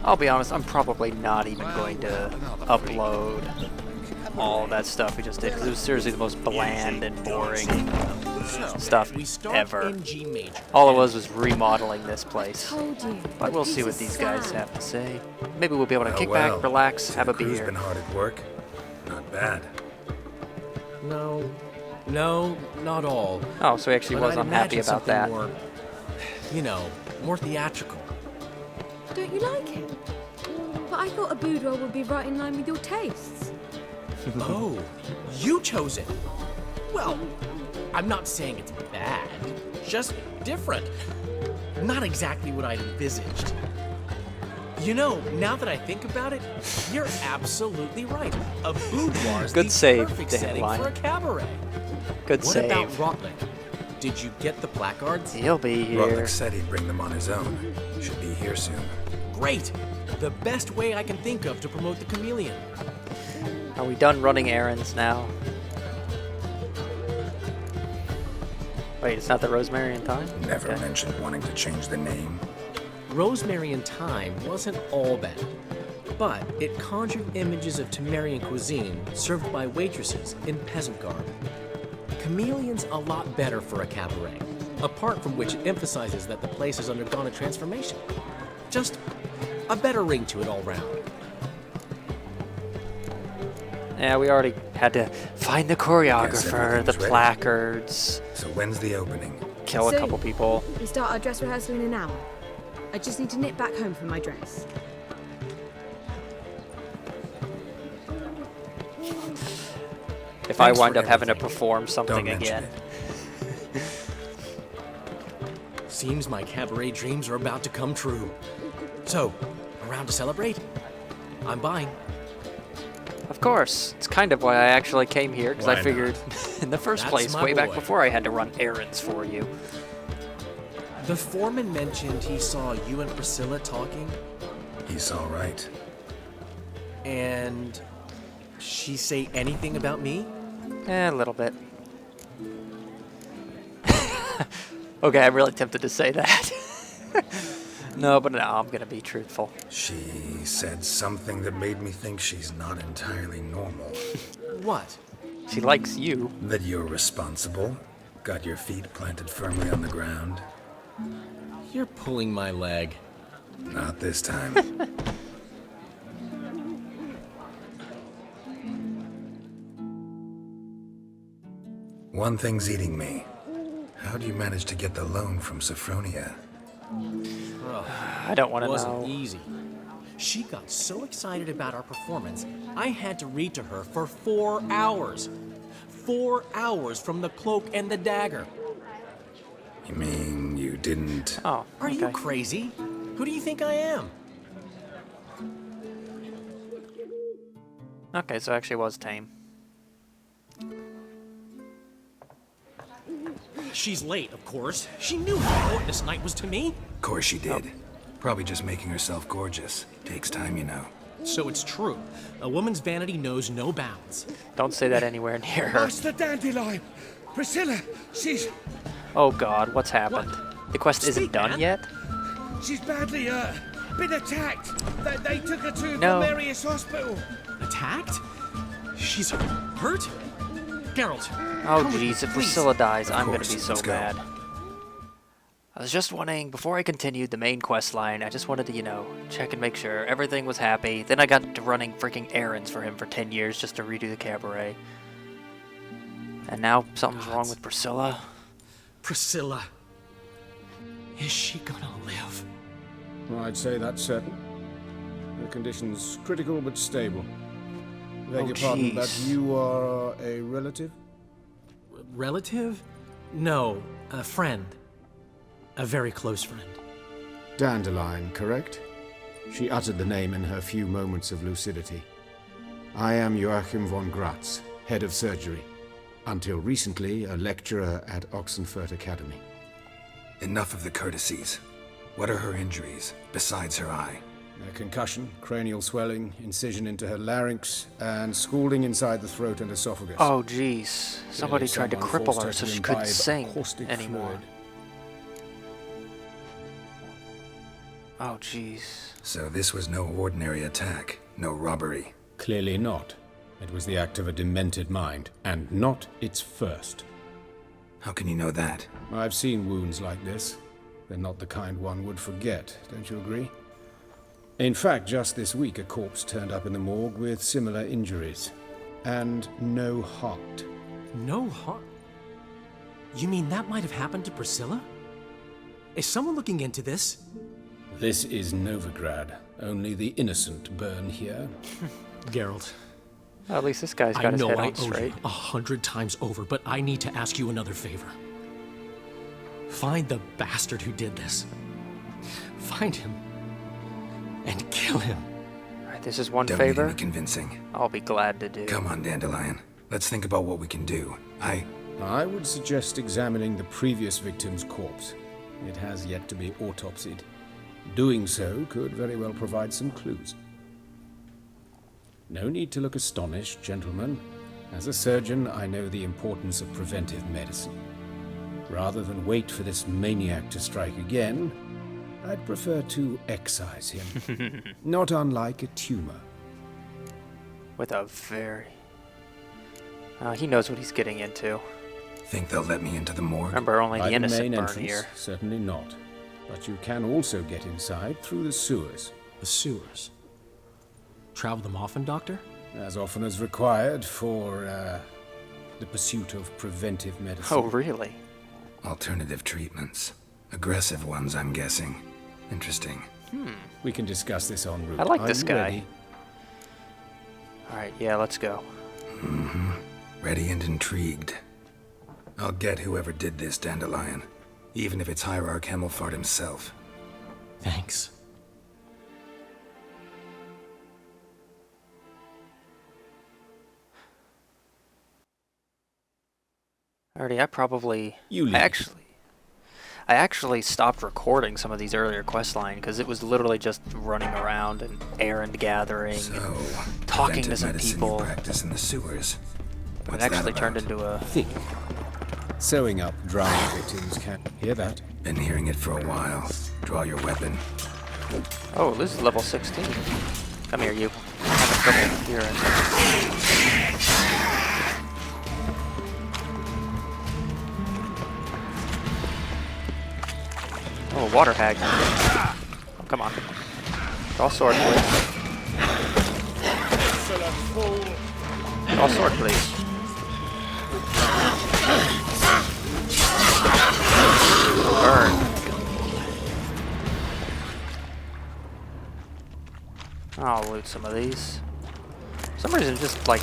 I'll be honest, I'm probably not even going to upload all that stuff we just did, because it was seriously the most bland and boring stuff ever. All it was remodeling this place. But we'll see what these guys have to say. Maybe we'll be able to kick back, relax, have a beer. Been hard at work. Not bad. No, not all. Oh, so he actually was unhappy about that. More, more theatrical. Don't you like it? But I thought a boudoir would be right in line with your tastes. Oh, you chose it. Well, I'm not saying it's bad, just different. Not exactly what I'd envisaged. Now that I think about it, you're absolutely right. A boudoir is the perfect setting for a cabaret. Good save. What about Rotlick? Did you get the placards? He'll be here. Rotlick said he'd bring them on his own. Should be here soon. Great. The best way I can think of to promote the chameleon. Are we done running errands now? Wait, it's not the Rosemary and Thyme? Never mentioned wanting to change the name. Rosemary and Thyme wasn't all bad, but it conjured images of Temerian cuisine served by waitresses in peasant garb. Chameleon's a lot better for a cabaret, apart from which it emphasizes that the place has undergone a transformation. Just a better ring to it all round. Yeah, we already had to find the choreographer, the placards. So when's the opening? Kill a couple people. We start our dress rehearsal in an hour. I just need to nip back home for my dress. If I wind up having to perform something again. Seems my cabaret dreams are about to come true. So, around to celebrate? I'm buying. Of course. It's kind of why I actually came here, because I figured in the first place, way back before I had to run errands for you. The foreman mentioned he saw you and Priscilla talking. He's all right. And she say anything about me? A little bit. Okay, I'm really tempted to say that. No, but no, I'm gonna be truthful. She said something that made me think she's not entirely normal. What? She likes you. That you're responsible. Got your feet planted firmly on the ground. You're pulling my leg. Not this time. One thing's eating me. How do you manage to get the loan from Sophronia? I don't want to know. It wasn't easy. She got so excited about our performance, I had to read to her for 4 hours. 4 hours from the cloak and the dagger. You mean you didn't... Oh, Are you crazy? Who do you think I am? Okay, so it actually was tame. She's late, of course. She knew how important this night was to me. Of course she did. Probably just making herself gorgeous. Takes time, you know. So it's true. A woman's vanity knows no bounds. Don't say that anywhere near her. Master Dandelion! Priscilla, she's... Oh god, what's happened? The quest isn't done yet? She's badly, been attacked. They took her to No. Marius Hospital. Attacked? She's hurt? Geralt. Oh come with me, jeez, if please. Priscilla dies, Of I'm gonna course, be so let's go. mad. I was just wondering, before I continued the main quest line, I just wanted to, check and make sure everything was happy. Then I got to running freaking errands for him for 10 years just to redo the cabaret. And now something's wrong with Priscilla. Priscilla. Is she gonna live? I'd say that's certain. The condition's critical but stable. Beg your pardon, but you are a relative? Relative? No, a friend. A very close friend. Dandelion, correct? She uttered the name in her few moments of lucidity. I am Joachim von Gratz, head of surgery. Until recently, a lecturer at Oxenfurt Academy. Enough of the courtesies. What are her injuries, besides her eye? A concussion, cranial swelling, incision into her larynx, and scalding inside the throat and esophagus. Oh jeez, somebody tried to Someone cripple forced her so to she couldn't imbibe sing caustic anymore. fluid. Oh, jeez. So this was no ordinary attack, no robbery. Clearly not. It was the act of a demented mind, and not its first. How can you know that? I've seen wounds like this. They're not the kind one would forget, don't you agree? In fact, just this week a corpse turned up in the morgue with similar injuries. And no heart. No heart? You mean that might have happened to Priscilla? Is someone looking into this? This is Novigrad. Only the innocent burn here. Geralt, Well, at least this guy's got his head on straight. I know I owe you 100 times over, but I need to ask you another favor. Find the bastard who did this. Find him. And kill him. Alright, this is one Don't favor need any convincing. I'll be glad to do. Come on, Dandelion. Let's think about what we can do. I would suggest examining the previous victim's corpse. It has yet to be autopsied. Doing so could very well provide some clues. No need to look astonished, gentlemen. As a surgeon, I know the importance of preventive medicine. Rather than wait for this maniac to strike again, I'd prefer to excise him. Not unlike a tumor. With a very... he knows what he's getting into. Think they'll let me into the morgue? Remember, only By the innocent main burn entrance, here. certainly not. But you can also get inside through the sewers. The sewers. Travel them often, Doctor? As often as required for, the pursuit of preventive medicine. Oh, really? Alternative treatments. Aggressive ones, I'm guessing. Interesting. We can discuss this en route. I like Are this you guy. ready? Alright, yeah, let's go. Ready and intrigued. I'll get whoever did this, Dandelion. Even if it's Hierarch Hemmelfart himself. Thanks. Alrighty, I probably... You lead. I actually stopped recording some of these earlier questline because it was literally just running around and errand gathering So, and talking to preventive some medicine people. you practice in the sewers. It What's actually that turned about? into a... Think. Sewing up drowning victims can... Hear that? Been hearing it for a while. Draw your weapon. Oh, this is level 16. Come here, you. I'm having trouble hearing. Oh, water hag. Oh, come on. Draw sword, please. Draw sword, please. Burn. I'll loot some of these. For some reason, just like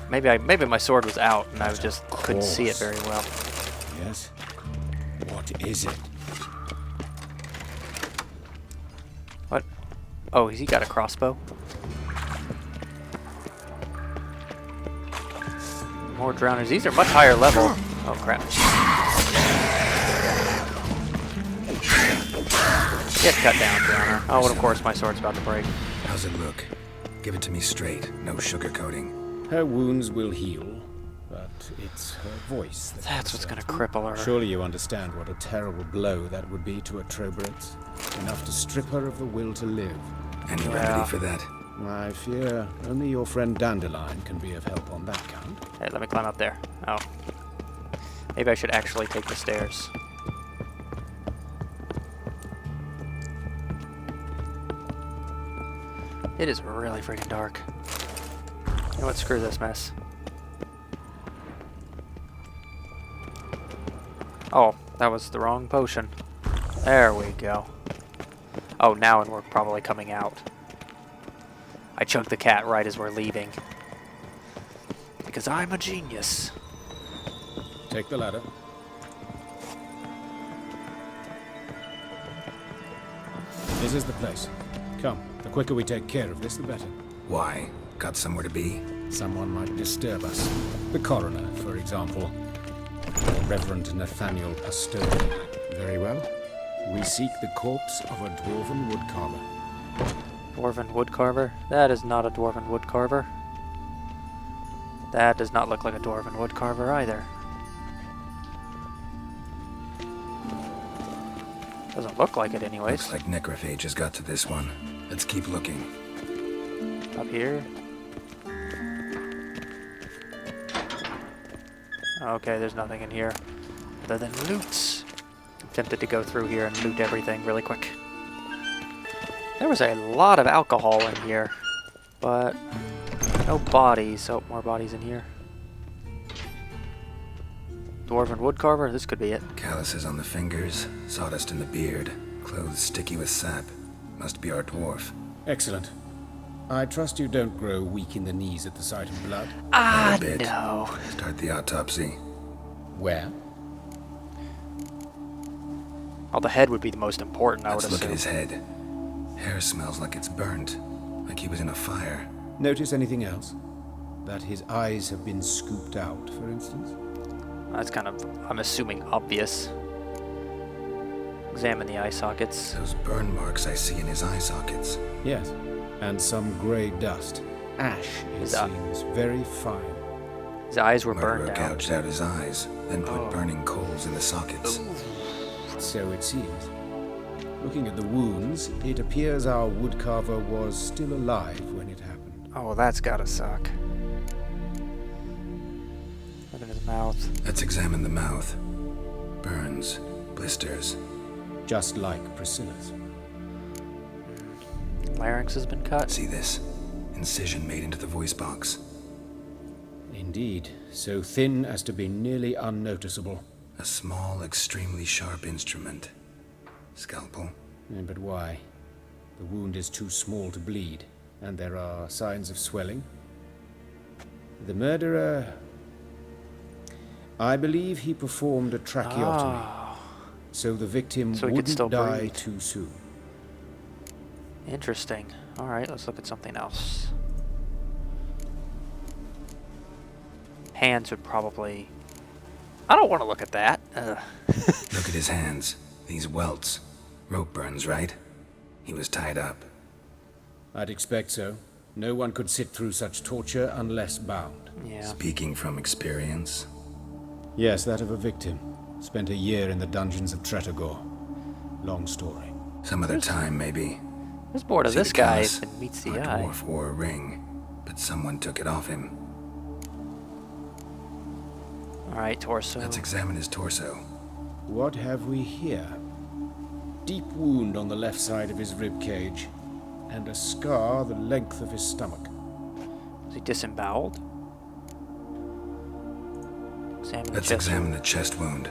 maybe my sword was out and I just couldn't see it very well. Yes? What is it? What? Oh, he got a crossbow. More drowners. These are much higher level. Oh crap. Get cut down, drowner. Oh, and of course my sword's about to break. How's it look? Give it to me straight. No sugarcoating. Her wounds will heal, but it's her voice That's what's gonna cripple her. Surely you understand what a terrible blow that would be to a Trobritz. Enough to strip her of the will to live. Any Yeah. remedy for that? I fear only your friend Dandelion can be of help on that count. Hey, let me climb up there. Oh. Maybe I should actually take the stairs. It is really freaking dark. You know what? Screw this mess. Oh, that was the wrong potion. There we go. Oh, now and we're probably coming out. I chugged the cat right as we're leaving. Because I'm a genius. Take the ladder. This is the place. Come, the quicker we take care of this, the better. Why? Got somewhere to be? Someone might disturb us. The coroner, for example. Or Reverend Nathaniel Pasteur. Very well. We seek the corpse of a dwarven woodcarver. Dwarven woodcarver? That is not a dwarven woodcarver. That does not look like a dwarven woodcarver either. Doesn't look like it anyways. Looks like necrophages got to this one. Let's keep looking. Up here. Okay, there's nothing in here other than loots. I'm tempted to go through here and loot everything really quick. There was a lot of alcohol in here, but no bodies. Oh, more bodies in here. Dwarven woodcarver? This could be it. Calluses on the fingers, sawdust in the beard, clothes sticky with sap. Must be our dwarf. Excellent. I trust you don't grow weak in the knees at the sight of blood. Ah, A bit. no. Start the autopsy. Where? Well, the head would be the most important, I would Let's look assume. at his head. Hair smells like it's burnt, like he was in a fire. Notice anything else? That his eyes have been scooped out, for instance? That's kind of, I'm assuming, obvious. Examine the eye sockets. Those burn marks I see in his eye sockets. Yes. And some grey dust. Ash, it Is that- seems, very fine. His eyes were Murderer burned out. gouged out his eyes, then put Oh. burning coals in the sockets. So it seems. Looking at the wounds, it appears our woodcarver was still alive when it happened. Oh, that's gotta suck. Look at his mouth. Let's examine the mouth. Burns, blisters. Just like Priscilla's. Larynx has been cut. See this? Incision made into the voice box. Indeed, so thin as to be nearly unnoticeable. A small, extremely sharp instrument. Scalpel. But why? The wound is too small to bleed, and there are signs of swelling. The murderer... I believe he performed a tracheotomy, so the victim So he could still wouldn't die breathe. too soon. Interesting. Alright, let's look at something else. Hands would probably... I don't want to look at that. Ugh. Look at his hands. These welts. Rope burns, right? He was tied up. I'd expect so. No one could sit through such torture unless bound. Yeah. Speaking from experience. Yes, that of a victim. Spent a year in the dungeons of Tretogor. Long story. Some other time, maybe. I was bored of See this the guy callus? if it meets the Our eye. dwarf wore a ring, but someone took it off him. Alright, torso. Let's examine his torso. What have we here? Deep wound on the left side of his rib cage, and a scar the length of his stomach. Is he disemboweled? Examine the Let's chest. examine the chest wound.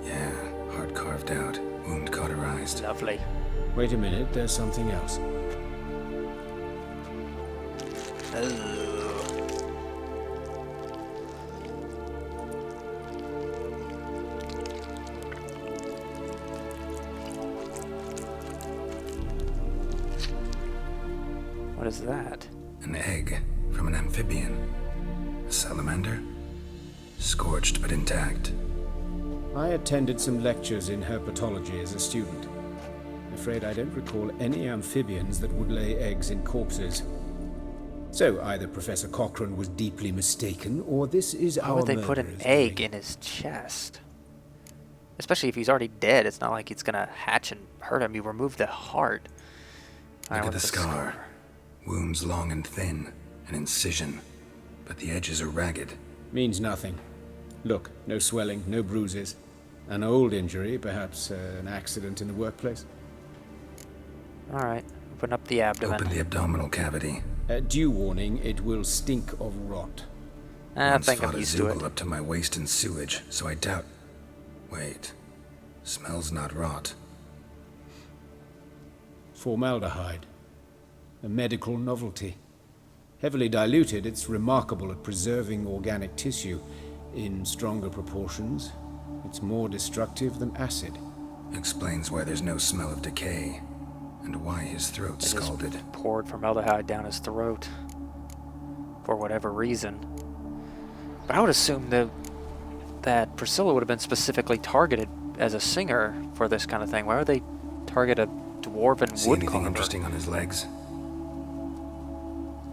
Yeah, heart carved out, wound cauterized. Lovely. Wait a minute, there's something else. Ugh. What is that? An egg from an amphibian. A salamander? Scorched but intact. I attended some lectures in herpetology as a student. Afraid I don't recall any amphibians that would lay eggs in corpses. So either Professor Cochrane was deeply mistaken, or this is Why our would they put an murderer's egg doing. in his chest? Especially if he's already dead. It's not like it's gonna hatch and hurt him. You remove the heart. Alright, Look at what's the scar. Wounds long and thin, an incision, but the edges are ragged. Means nothing. Look, no swelling, no bruises. An old injury, perhaps an accident in the workplace. Alright, open up the abdomen. Open the abdominal cavity. Due warning, it will stink of rot. I Once think I'm fought a used to it. Zoogle up to my waist in sewage, so I doubt... Wait. Smells not rot. Formaldehyde. A medical novelty. Heavily diluted, it's remarkable at preserving organic tissue. In stronger proportions, it's more destructive than acid. Explains why there's no smell of decay, and why his throat's They just scalded. poured formaldehyde down his throat. For whatever reason. But I would assume that Priscilla would have been specifically targeted as a singer for this kind of thing. Why would they target a dwarven See anything woodcarver? interesting on his legs?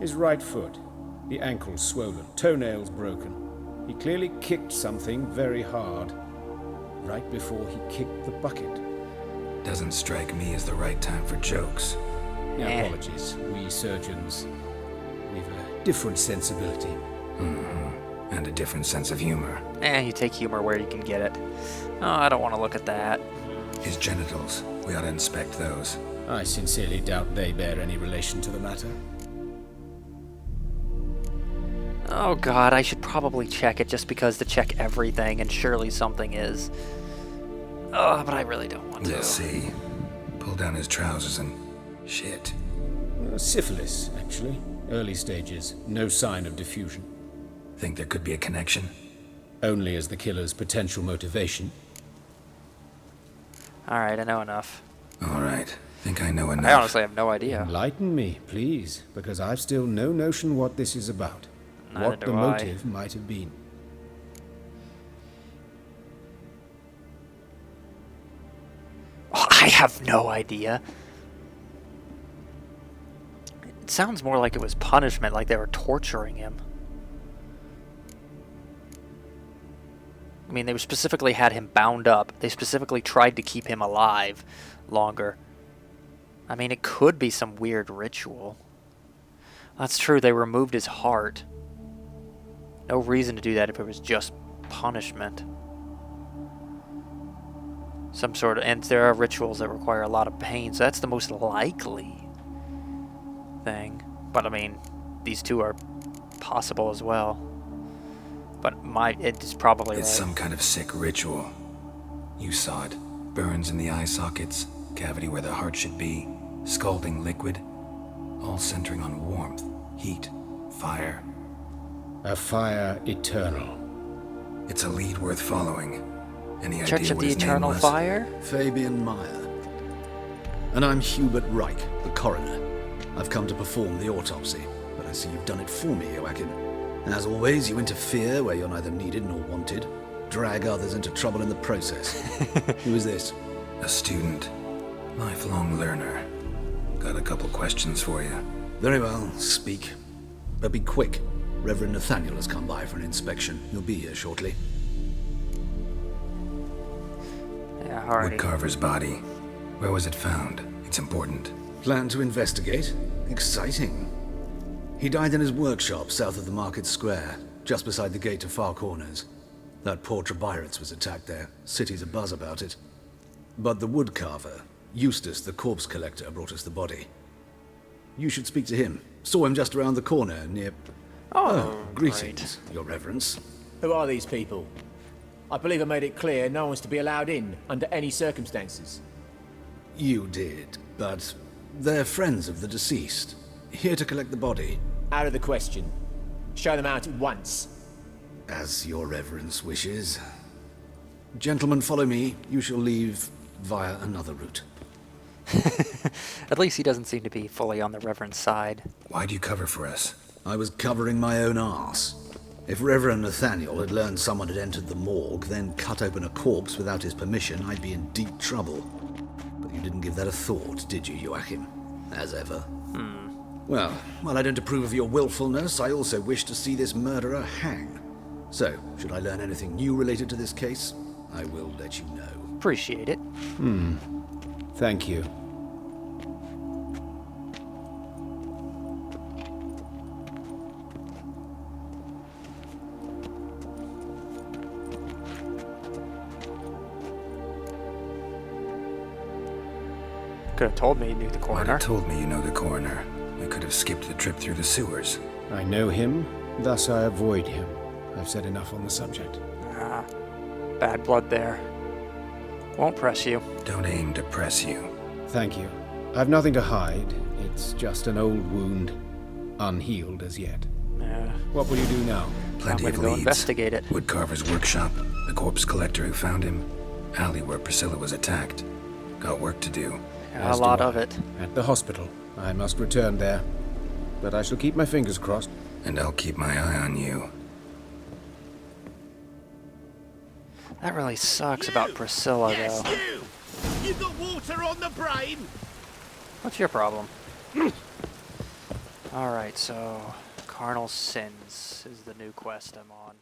His right foot. The ankle's swollen, toenails broken. He clearly kicked something very hard. Right before he kicked the bucket. Doesn't strike me as the right time for jokes. Apologies. We surgeons, we've a different sensibility. And a different sense of humor. You take humor where you can get it. Oh, I don't want to look at that. His genitals. We ought to inspect those. I sincerely doubt they bear any relation to the matter. Oh god, I should probably check it just because to check everything, and surely something is. Oh, but I really don't want to. We'll see. Pull down his trousers and... shit. Syphilis, actually. Early stages. No sign of diffusion. Think there could be a connection? Only as the killer's potential motivation. Alright, I know enough. Alright. Think I know enough. I honestly have no idea. Enlighten me, please, because I've still no notion what this is about. Neither What the do I. motive might have been. Oh, I have no idea. It sounds more like it was punishment, like they were torturing him. I mean, they specifically had him bound up. They specifically tried to keep him alive longer. I mean, it could be some weird ritual. That's true, they removed his heart. No reason to do that if it was just punishment. Some sort of... and there are rituals that require a lot of pain, so that's the most likely thing. But, I mean, these two are possible as well. But it's probably right. It's some kind of sick ritual. You saw it. Burns in the eye sockets, cavity where the heart should be, scalding liquid, all centering on warmth, heat, fire. A fire eternal. It's a lead worth following. Any Church idea of what the his name Eternal was? Fire? Fabian Meyer. And I'm Hubert Reich, the coroner. I've come to perform the autopsy, but I see you've done it for me, Joachim. As always, you interfere where you're neither needed nor wanted. Drag others into trouble in the process. Who is this? A student. Lifelong learner. Got a couple questions for you. Very well, speak. But be quick. Reverend Nathaniel has come by for an inspection. He'll be here shortly. Yeah, alrighty. Woodcarver's body. Where was it found? It's important. Plan to investigate? Exciting. He died in his workshop south of the market square, just beside the gate to Far Corners. That poor Trebirates was attacked there. City's abuzz about it. But the woodcarver, Eustace the corpse collector, brought us the body. You should speak to him. Saw him just around the corner near... Oh, greetings, Your Reverence. Who are these people? I believe I made it clear no one's to be allowed in, under any circumstances. You did, but they're friends of the deceased. Here to collect the body. Out of the question. Show them out at once. As Your Reverence wishes. Gentlemen, follow me. You shall leave via another route. At least he doesn't seem to be fully on the Reverend's side. Why'd you cover for us? I was covering my own arse. If Reverend Nathaniel had learned someone had entered the morgue, then cut open a corpse without his permission, I'd be in deep trouble. But you didn't give that a thought, did you, Joachim? As ever. Well, while I don't approve of your willfulness, I also wish to see this murderer hang. So, should I learn anything new related to this case, I will let you know. Appreciate it. Thank you. Could have told me you knew the Why'd coroner. have told me you know the coroner. We could have skipped the trip through the sewers. I know him, thus I avoid him. I've said enough on the subject. Ah, bad blood there. Won't press you. Don't aim to press you. Thank you. I've nothing to hide. It's just an old wound, unhealed as yet. Yeah. What will you do now? Plenty I'm of gonna go leads. investigate it. Woodcarver's workshop, the corpse collector who found him, alley where Priscilla was attacked. Got work to do. A As do lot I. of it. At the hospital. I must return there. But I shall keep my fingers crossed. And I'll keep my eye on you. That really sucks about Priscilla, though. You got water on the brain? What's your problem? Alright, so... Carnal Sins is the new quest I'm on.